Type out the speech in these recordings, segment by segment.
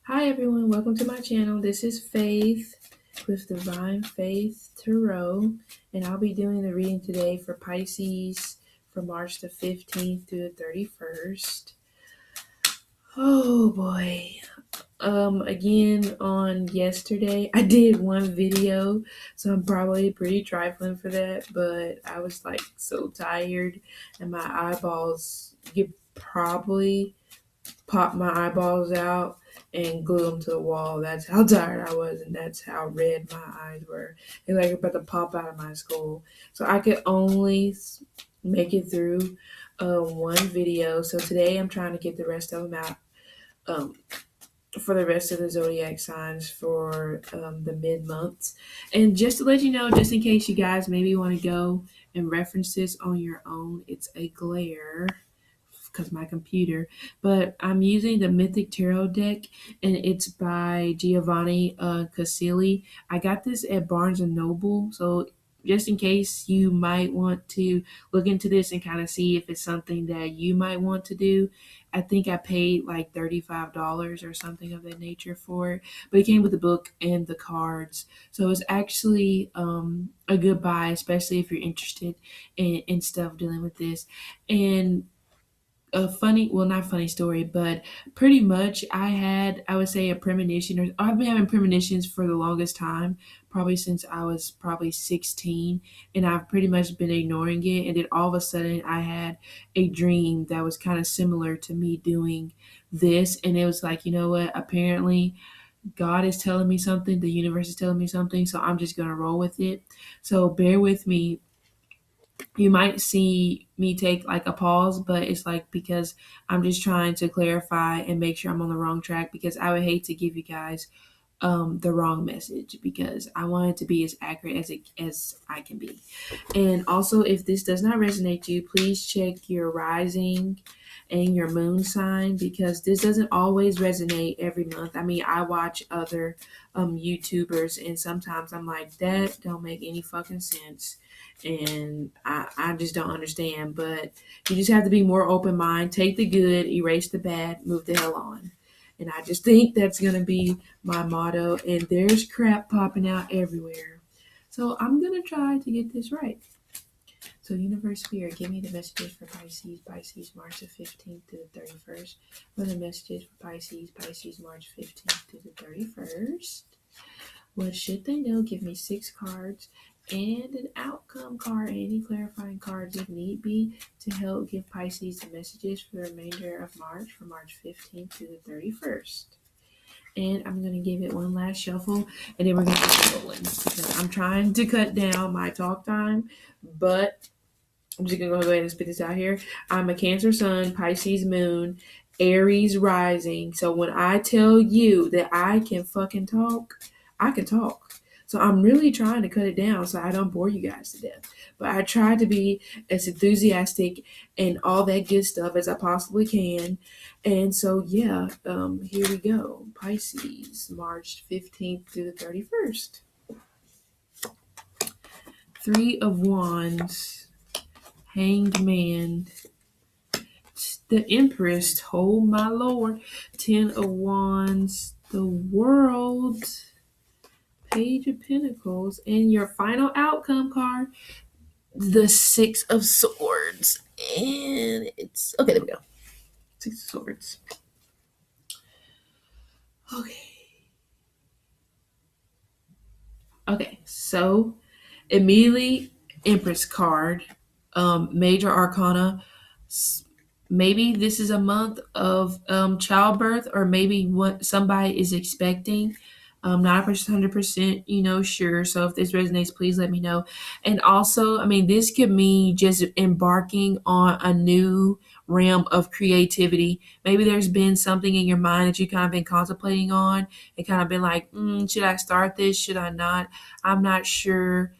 Hi everyone, welcome to my channel. This is Faith with Divine Faith Tarot, and I'll be doing the reading today for Pisces from March the 15th through the 31st. Oh boy. Again on yesterday, I did one video, so I'm probably pretty trifling for that, but I was like so tired and my eyeballs, you could probably pop my eyeballs out and glue them to the wall. That's how tired I was, and that's how red my eyes were. They like about to pop out of my skull. So I could only make it through one video. So today I'm trying to get the rest of them out um, for the rest of the zodiac signs for the mid months. And just to let you know, just in case you guys maybe want to go and reference this on your own, it's a glare because my computer, but I'm using the Mythic Tarot deck, and it's by Giovanni Casilli. I got this at Barnes and Noble, so just in case you might want to look into this and kind of see if it's something that you might want to do. I think I paid like $35 or something of that nature for it, but it came with the book and the cards, so it's actually a good buy, especially if you're interested in stuff dealing with this. And a funny, well, not funny story, but pretty much I would say a premonition, or I've been having premonitions for the longest time, probably since I was probably 16, and I've pretty much been ignoring it. And then all of a sudden I had a dream that was kind of similar to me doing this. And it was like, you know what? Apparently God is telling me something, the universe is telling me something. So I'm just going to roll with it. So bear with me. You might see me take like a pause, but it's like because I'm just trying to clarify and make sure I'm on the wrong track, because I would hate to give you guys the wrong message, because I want it to be as accurate as I can be. And also, if this does not resonate to you, please check your rising and your moon sign, because this doesn't always resonate every month. I mean, I watch other YouTubers, and sometimes I'm like, that don't make any fucking sense, and I just don't understand. But you just have to be more open mind, take the good, erase the bad, move the hell on. And I just think that's gonna be my motto. And there's crap popping out everywhere, so I'm gonna try to get this right. So, Universe Spirit, give me the messages for Pisces, March the 15th to the 31st. What are the messages for Pisces, March 15th to the 31st? What should they know? Give me 6 cards and an outcome card, and any clarifying cards if need be, to help give Pisces the messages for the remainder of March, from March 15th to the 31st. And I'm going to give it one last shuffle, and then we're going to get rolling, because I'm trying to cut down my talk time, but I'm just going to go ahead and spit this out here. I'm a Cancer Sun, Pisces Moon, Aries Rising. So when I tell you that I can fucking talk, I can talk. So I'm really trying to cut it down so I don't bore you guys to death. But I try to be as enthusiastic and all that good stuff as I possibly can. And so, yeah, here we go. Pisces, March 15th through the 31st. 3 of Wands. Hanged Man, the Empress, oh my lord, 10 of Wands, the World, Page of Pentacles, and your final outcome card, the 6 of Swords. And it's okay, there we go. 6 of Swords. Okay, so immediately Empress card, Major Arcana. Maybe this is a month of childbirth, or maybe what somebody is expecting. Not 100%, sure. So if this resonates, please let me know. And also, I mean, this could mean just embarking on a new realm of creativity. Maybe there's been something in your mind that you kind of been contemplating on, and kind of been like, should I start this? Should I not? I'm not sure.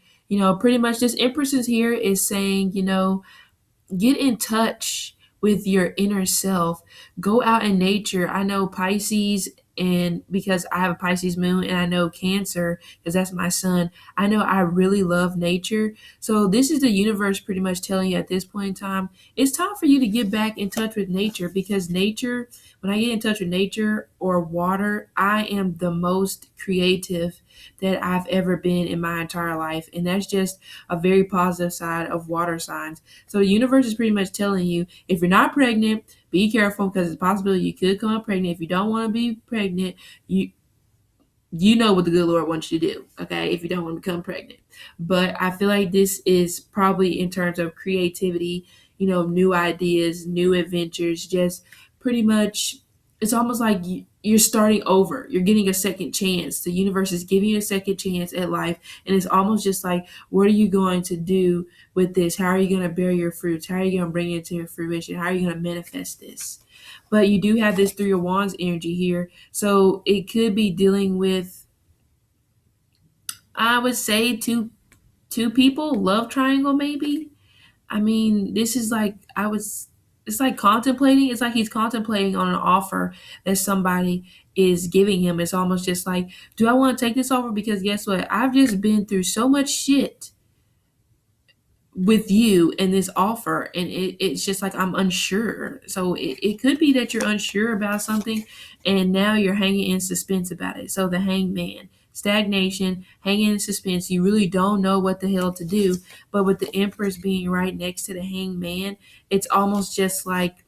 Pretty much this Empress is here is saying, get in touch with your inner self. Go out in nature. I know Pisces And because I have a Pisces moon and I know Cancer, because that's my sun, I know I really love nature. So this is the universe pretty much telling you at this point in time, it's time for you to get back in touch with nature, because nature, when I get in touch with nature or water, I am the most creative that I've ever been in my entire life. And that's just a very positive side of water signs. So the universe is pretty much telling you, if you're not pregnant, be careful, because it's a possibility you could come up pregnant. If you don't want to be pregnant, you know what the good Lord wants you to do, okay, if you don't want to become pregnant. But I feel like this is probably in terms of creativity, new ideas, new adventures, just pretty much, it's almost like you're starting over. You're getting a second chance. The universe is giving you a second chance at life. And it's almost just like, what are you going to do with this? How are you going to bear your fruits? How are you going to bring it to your fruition? How are you going to manifest this? But you do have this Three of Wands energy here. So it could be dealing with, I would say, two people, love triangle maybe. I mean, this is like, it's like contemplating. It's like he's contemplating on an offer that somebody is giving him. It's almost just like, do I want to take this offer? Because guess what? I've just been through so much shit with you and this offer, and it's just like I'm unsure. So it could be that you're unsure about something and now you're hanging in suspense about it. So the Hangman, stagnation, hanging in suspense, you really don't know what the hell to do. But with the Empress being right next to the Hangman, it's almost just like,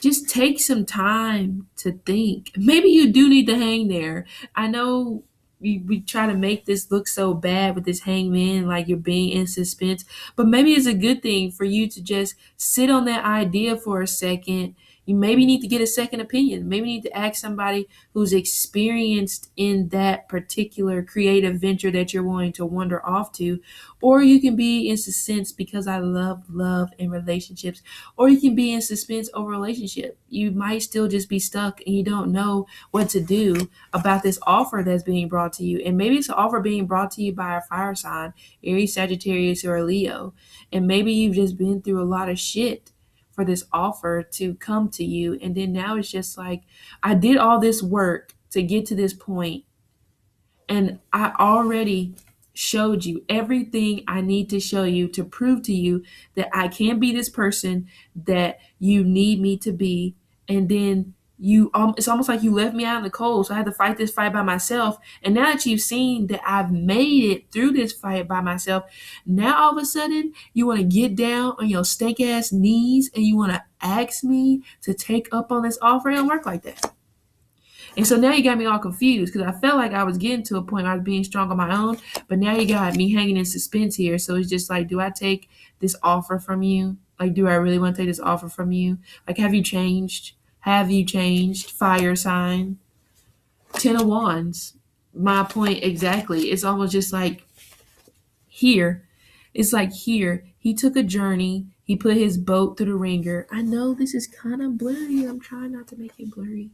just take some time to think. Maybe you do need to hang there. I know we try to make this look so bad with this hangman, like you're being in suspense, but maybe it's a good thing for you to just sit on that idea for a second. You maybe need to get a second opinion. Maybe you need to ask somebody who's experienced in that particular creative venture that you're wanting to wander off to. Or you can be in suspense because I love and relationships, or you can be in suspense over a relationship. You might still just be stuck and you don't know what to do about this offer that's being brought to you. And maybe it's an offer being brought to you by a fire sign, Aries, Sagittarius, or a Leo. And maybe you've just been through a lot of shit for this offer to come to you. And then now it's just like, I did all this work to get to this point, and I already showed you everything I need to show you to prove to you that I can be this person that you need me to be. And then it's almost like you left me out in the cold. So I had to fight this fight by myself. And now that you've seen that I've made it through this fight by myself, now all of a sudden you want to get down on your stank ass knees and you want to ask me to take up on this offer. It don't work like that. And so now you got me all confused, because I felt like I was getting to a point where I was being strong on my own, but now you got me hanging in suspense here. So it's just like, do I take this offer from you? Like, do I really want to take this offer from you? Like, have you changed? Have you changed? Fire sign. 10 of Wands. My point exactly. It's almost just like, here. It's like, here. He took a journey. He put his boat through the ringer. I know this is kind of blurry. I'm trying not to make it blurry.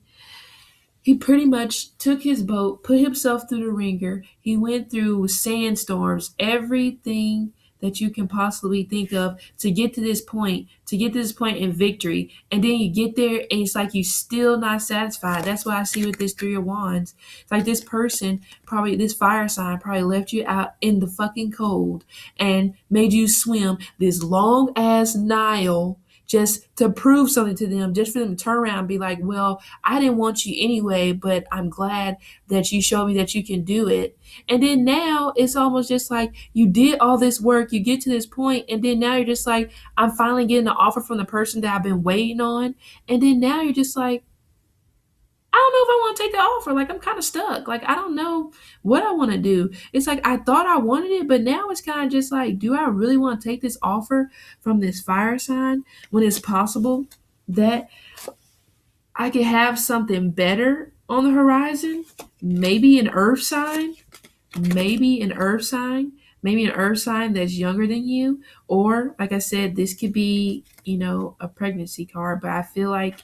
He pretty much took his boat, put himself through the ringer. He went through sandstorms, everything that you can possibly think of to get to this point, in victory. And then you get there and it's like you still not satisfied. That's what I see with this Three of Wands. It's like this person, probably this fire sign, probably left you out in the fucking cold and made you swim this long ass Nile just to prove something to them, just for them to turn around and be like, well, I didn't want you anyway, but I'm glad that you showed me that you can do it. And then now it's almost just like you did all this work, you get to this point, and then now you're just like, I'm finally getting an offer from the person that I've been waiting on. And then now you're just like, I don't know if I want to take the offer. Like, I'm kind of stuck. Like, I don't know what I want to do. It's like, I thought I wanted it, but now it's kind of just like, do I really want to take this offer from this fire sign when it's possible that I could have something better on the horizon? Maybe an earth sign, maybe an earth sign, maybe an earth sign that's younger than you. Or, like I said, this could be, a pregnancy card, but I feel like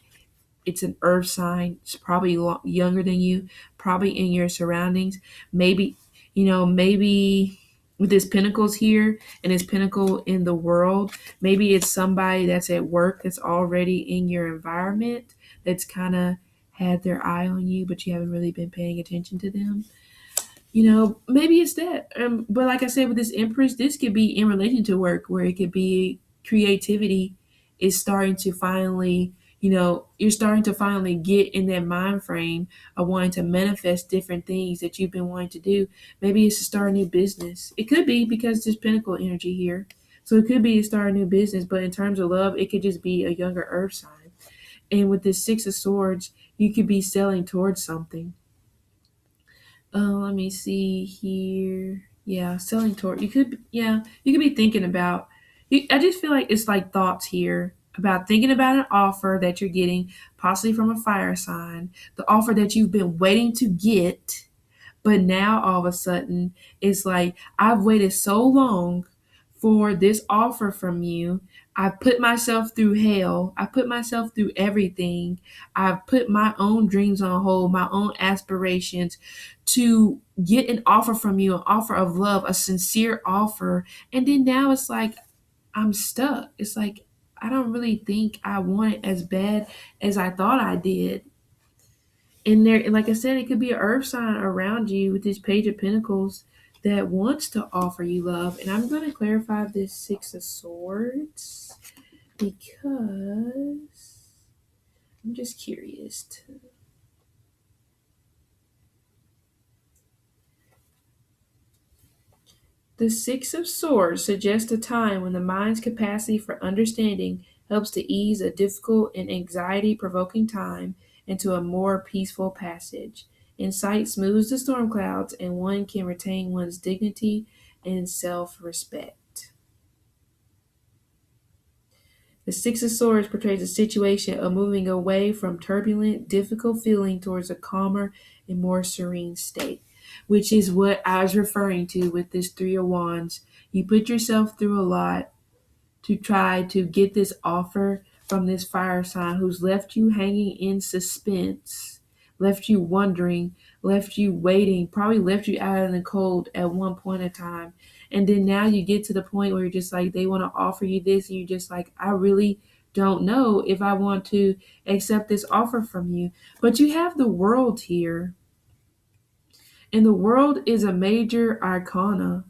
it's an earth sign. It's probably younger than you, probably in your surroundings. Maybe, maybe with his pentacles here and his pentacle in the world, maybe it's somebody that's at work that's already in your environment that's kind of had their eye on you, but you haven't really been paying attention to them. Maybe it's that. But like I said, with this Empress, this could be in relation to work, where it could be creativity is starting to finally, you're starting to finally get in that mind frame of wanting to manifest different things that you've been wanting to do. Maybe it's to start a new business. It could be because there's Pinnacle energy here. So it could be to start a new business, but in terms of love, it could just be a younger earth sign. And with this Six of Swords, you could be selling towards something. Let me see here. Yeah, selling toward you could be thinking about. I just feel like it's like thoughts here about thinking about an offer that you're getting, possibly from a fire sign, the offer that you've been waiting to get, but now all of a sudden it's like I've waited so long for this offer from you. I've put myself through hell. I put myself through everything. I've put my own dreams on hold, my own aspirations to get an offer from you, an offer of love, a sincere offer. And then now it's like I'm stuck. It's like I don't really think I want it as bad as I thought I did. And there, like I said, it could be an earth sign around you with this Page of Pentacles that wants to offer you love. And I'm going to clarify this Six of Swords because I'm just curious. The Six of Swords suggests a time when the mind's capacity for understanding helps to ease a difficult and anxiety-provoking time into a more peaceful passage. Insight smooths the storm clouds, and one can retain one's dignity and self-respect. The Six of Swords portrays a situation of moving away from turbulent, difficult feeling towards a calmer and more serene state, which is what I was referring to with this Three of Wands. You put yourself through a lot to try to get this offer from this fire sign who's left you hanging in suspense, left you wondering, left you waiting, probably left you out in the cold at one point in time. And then now you get to the point where you're just like, they want to offer you this, and you're just like, I really don't know if I want to accept this offer from you. But you have the world here. And the world is a major arcana.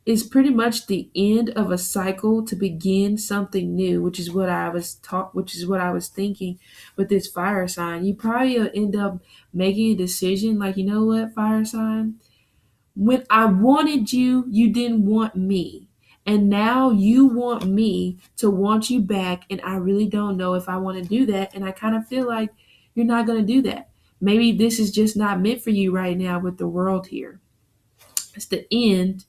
It's pretty much the end of a cycle to begin something new, which is what I was taught, which is what I was thinking with this fire sign. You probably end up making a decision like, you know what, fire sign? When I wanted you, you didn't want me. And now you want me to want you back, and I really don't know if I want to do that. And I kind of feel like you're not going to do that. Maybe this is just not meant for you right now with the world here. It's the end,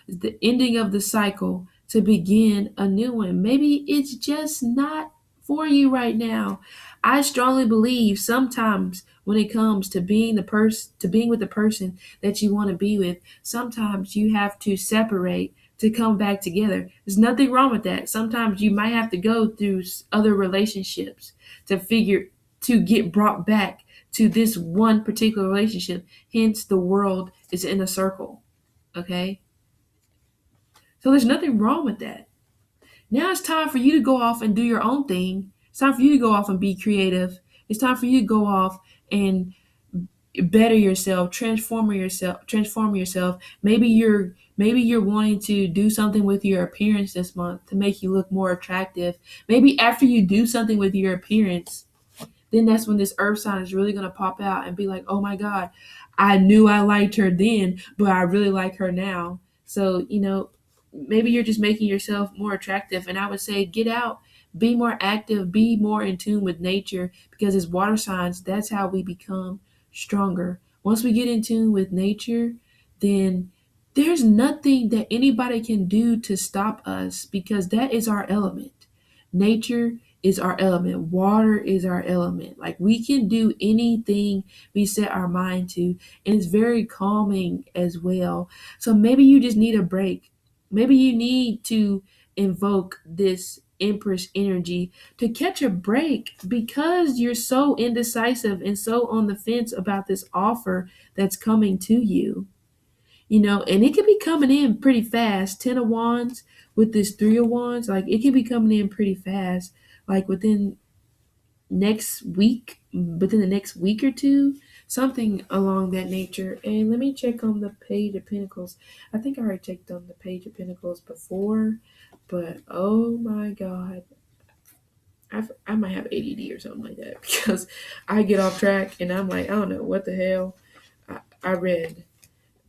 the ending of the cycle to begin a new one. Maybe it's just not for you right now. I strongly believe sometimes when it comes to being with the person that you want to be with, sometimes you have to separate to come back together. There's nothing wrong with that. Sometimes you might have to go through other relationships to get brought back to this one particular relationship. Hence the world is in a circle. Okay? So there's nothing wrong with that. Now it's time for you to go off and do your own thing. It's time for you to go off and be creative. It's time for you to go off and better yourself, transform yourself. Maybe you're wanting to do something with your appearance this month to make you look more attractive. Maybe after you do something with your appearance, then that's when this earth sign is really going to pop out and be like, oh my God, I knew I liked her then, but I really like her now. So, maybe you're just making yourself more attractive. And I would say get out, be more active, be more in tune with nature, because as water signs, that's how we become stronger. Once we get in tune with nature, then there's nothing that anybody can do to stop us, because that is our element. Nature is our element. Water is our element. Like, we can do anything we set our mind to, and it's very calming as well. So maybe you just need a break. Maybe you need to invoke this Empress energy to catch a break, because you're so indecisive and so on the fence about this offer that's coming to you. And it could be coming in pretty fast. 10 of Wands with this 3 of Wands, like, it could be coming in pretty fast, like within next week, within the next week or two, something along that nature. And let me check on the Page of Pentacles. I think I already checked on the Page of Pentacles before, but oh my God, I might have ADD or something like that because I get off track and I'm like, I don't know what the hell I read.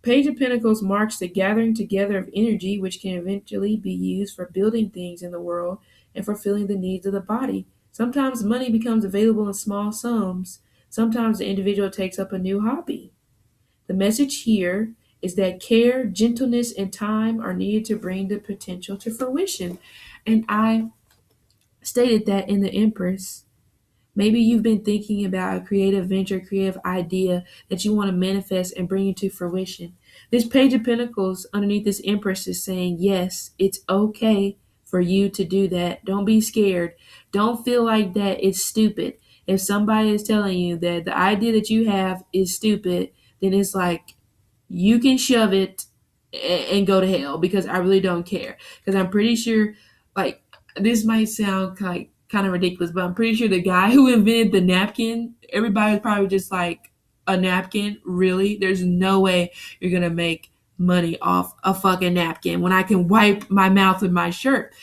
Page of Pentacles marks the gathering together of energy which can eventually be used for building things in the world and fulfilling the needs of the body. Sometimes money becomes available in small sums. Sometimes the individual takes up a new hobby. The message here is that care, gentleness, and time are needed to bring the potential to fruition. And I stated that in the Empress. Maybe you've been thinking about a creative venture, creative idea that you want to manifest and bring into fruition. This Page of Pentacles underneath this Empress is saying, yes, it's okay for you to do that. Don't be scared. Don't feel like that it's stupid. If somebody is telling you that the idea that you have is stupid, then it's like, you can shove it and go to hell because I really don't care. Because I'm pretty sure, like, this might sound like kind of ridiculous, but I'm pretty sure the guy who invented the napkin, everybody was probably just like, a napkin? Really? There's no way you're going to make money off a fucking napkin when I can wipe my mouth with my shirt.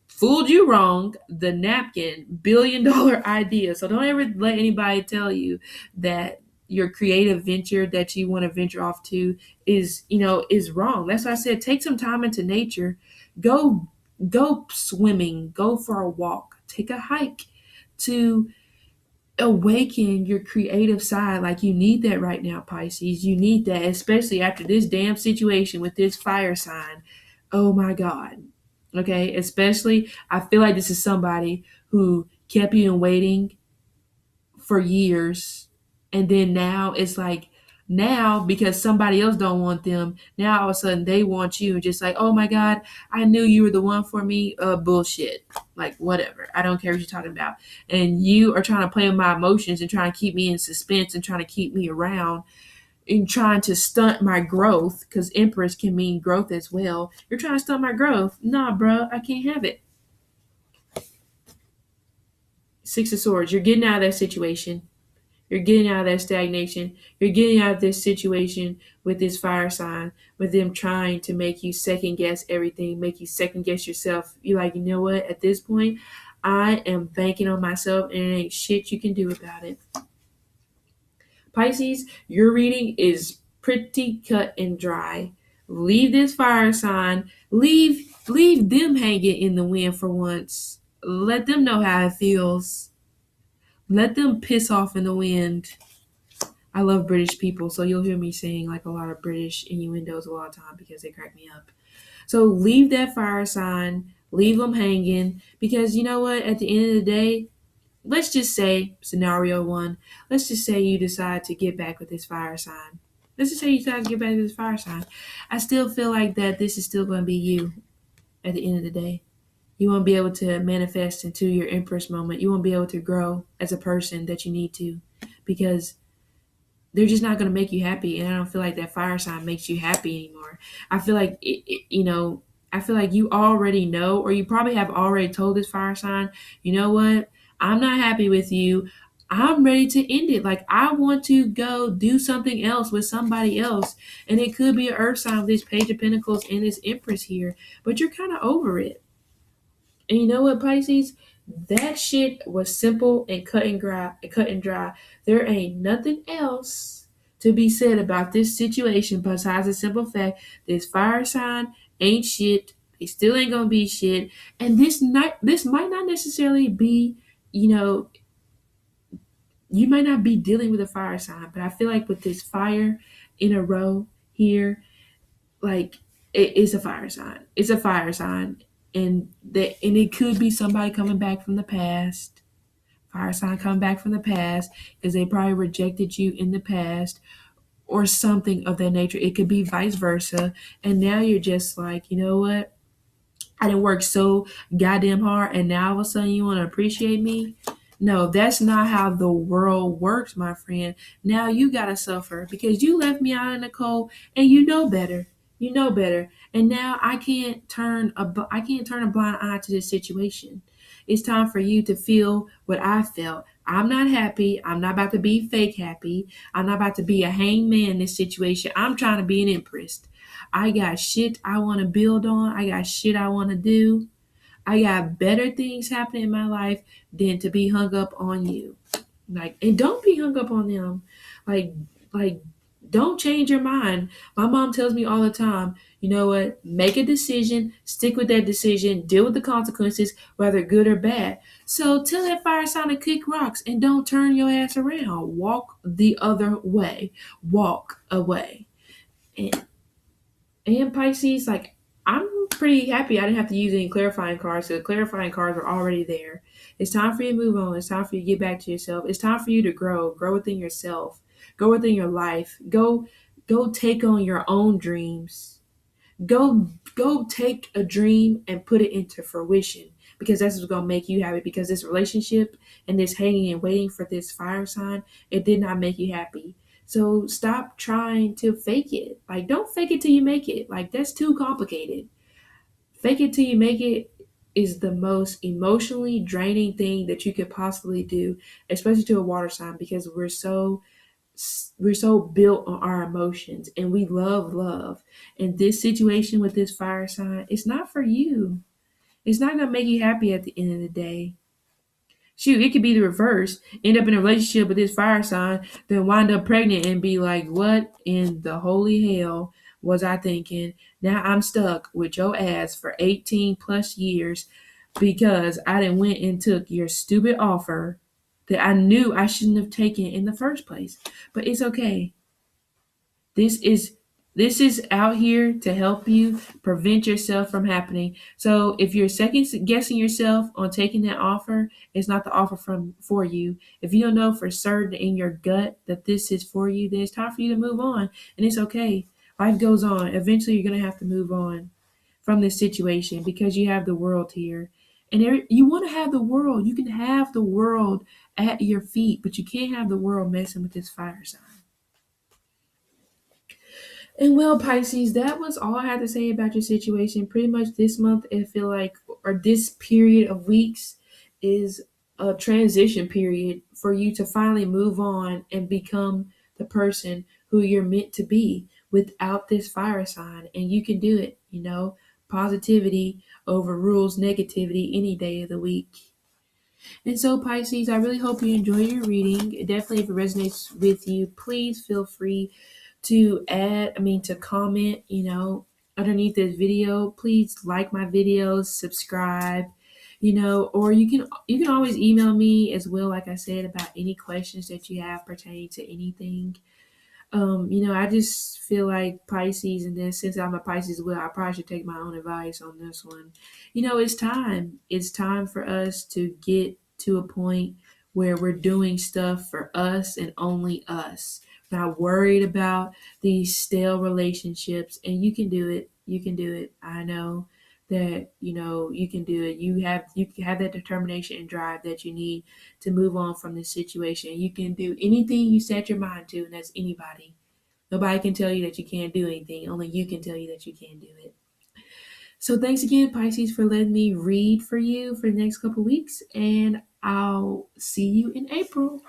Fooled you wrong. The napkin, $1 billion idea. So don't ever let anybody tell you that your creative venture that you want to venture off to is wrong. That's why I said take some time into nature. Go swimming, go for a walk, take a hike to awaken your creative side. Like, you need that right now, Pisces. You need that, especially after this damn situation with this fire sign. Oh my God. Okay, especially I feel like this is somebody who kept you in waiting for years, and then now it's like, now because somebody else don't want them, now all of a sudden they want you, just like, oh my God, I knew you were the one for me. Bullshit. Like, whatever, I don't care what you're talking about. And you are trying to play with my emotions and trying to keep me in suspense and trying to keep me around and trying to stunt my growth, because Empress can mean growth as well. You're trying to stunt my growth. Nah, bro, I can't have it. Six of Swords. You're getting out of that situation. You're getting out of that stagnation. You're getting out of this situation with this fire sign, with them trying to make you second guess everything, make you second guess yourself. You're like, you know what? At this point, I am banking on myself and there ain't shit you can do about it. Pisces, your reading is pretty cut and dry. Leave this fire sign. Leave them hanging in the wind for once. Let them know how it feels. Let them piss off in the wind. I love British people, so you'll hear me saying like a lot of British innuendos a lot of time because they crack me up. So leave that fire sign, leave them hanging, because you know what? At the end of the day, let's just say, scenario one, let's just say you decide to get back with this fire sign. Let's just say you decide to get back with this fire sign. I still feel like that this is still going to be you at the end of the day. You won't be able to manifest into your Empress moment. You won't be able to grow as a person that you need to, because they're just not going to make you happy. And I don't feel like that fire sign makes you happy anymore. I feel like, I feel like you already know, or you probably have already told this fire sign, you know what? I'm not happy with you. I'm ready to end it. Like, I want to go do something else with somebody else. And it could be an earth sign with this Page of Pentacles and this Empress here, but you're kind of over it. And you know what, Pisces? That shit was simple and cut and dry. There ain't nothing else to be said about this situation besides the simple fact this fire sign ain't shit. They still ain't gonna be shit. And this might not necessarily be, you might not be dealing with a fire sign, but I feel like with this fire in a row here, like, it's a fire sign. It's a fire sign. And it could be somebody coming back from the past. Fire sign coming back from the past because they probably rejected you in the past or something of that nature. It could be vice versa. And now you're just like, you know what? I didn't work so goddamn hard and now all of a sudden you want to appreciate me? No, that's not how the world works, my friend. Now you gotta suffer because you left me out in the cold and you know better. You know better. And now I can't turn a blind eye to this situation. It's time for you to feel what I felt. I'm not happy. I'm not about to be fake happy. I'm not about to be a hangman in this situation. I'm trying to be an empress. I got shit I want to build on. I got shit I want to do. I got better things happening in my life than to be hung up on you. Like, and don't be hung up on them. Like, like, don't change your mind. My mom tells me all the time, you know what? Make a decision, stick with that decision, deal with the consequences, whether good or bad. So tell that fire sign to kick rocks and don't turn your ass around. Walk the other way. Walk away. And Pisces, like, I'm pretty happy I didn't have to use any clarifying cards. So the clarifying cards are already there. It's time for you to move on. It's time for you to get back to yourself. It's time for you to grow within yourself, grow within your life. Go take on your own dreams. Go take a dream and put it into fruition, because that's what's gonna make you happy. Because this relationship and this hanging and waiting for this fire sign, it did not make you happy. So stop trying to fake it. Like, don't fake it till you make it. Like, that's too complicated. Fake it till you make it is the most emotionally draining thing that you could possibly do, especially to a water sign, because we're so built on our emotions and we love. And this situation with this fire sign, it's not for you. It's not gonna make you happy at the end of the day. Shoot, it could be the reverse. End up in a relationship with this fire sign, then wind up pregnant and be like, what in the holy hell was I thinking? Now I'm stuck with your ass for 18 plus years because I didn't went and took your stupid offer that I knew I shouldn't have taken in the first place. But it's okay. This is this is out here to help you prevent yourself from happening. So if you're second guessing yourself on taking that offer, it's not the offer for you. If you don't know for certain in your gut that this is for you, then it's time for you to move on. And it's okay. Life goes on. Eventually you're gonna have to move on from this situation because you have the world here. And you want to have the world. You can have the world at your feet, but you can't have the world messing with this fire sign. And well, Pisces, that was all I had to say about your situation. Pretty much this month, I feel like, or this period of weeks, is a transition period for you to finally move on and become the person who you're meant to be without this fire sign. And you can do it, Positivity overrules negativity any day of the week. And so, Pisces, I really hope you enjoy your reading. Definitely, if it resonates with you, please feel free to comment, underneath this video. Please like my videos, subscribe, or you can always email me as well, like I said, about any questions that you have pertaining to anything. I just feel like Pisces, and then since I'm a Pisces as well, I probably should take my own advice on this one. It's time. It's time for us to get to a point where we're doing stuff for us and only us. Not worried about these stale relationships, and you can do it. You can do it. I know that you can do it. You have that determination and drive that you need to move on from this situation. You can do anything you set your mind to, and that's anybody. Nobody can tell you that you can't do anything. Only you can tell you that you can do it. So thanks again, Pisces, for letting me read for you for the next couple weeks, and I'll see you in April.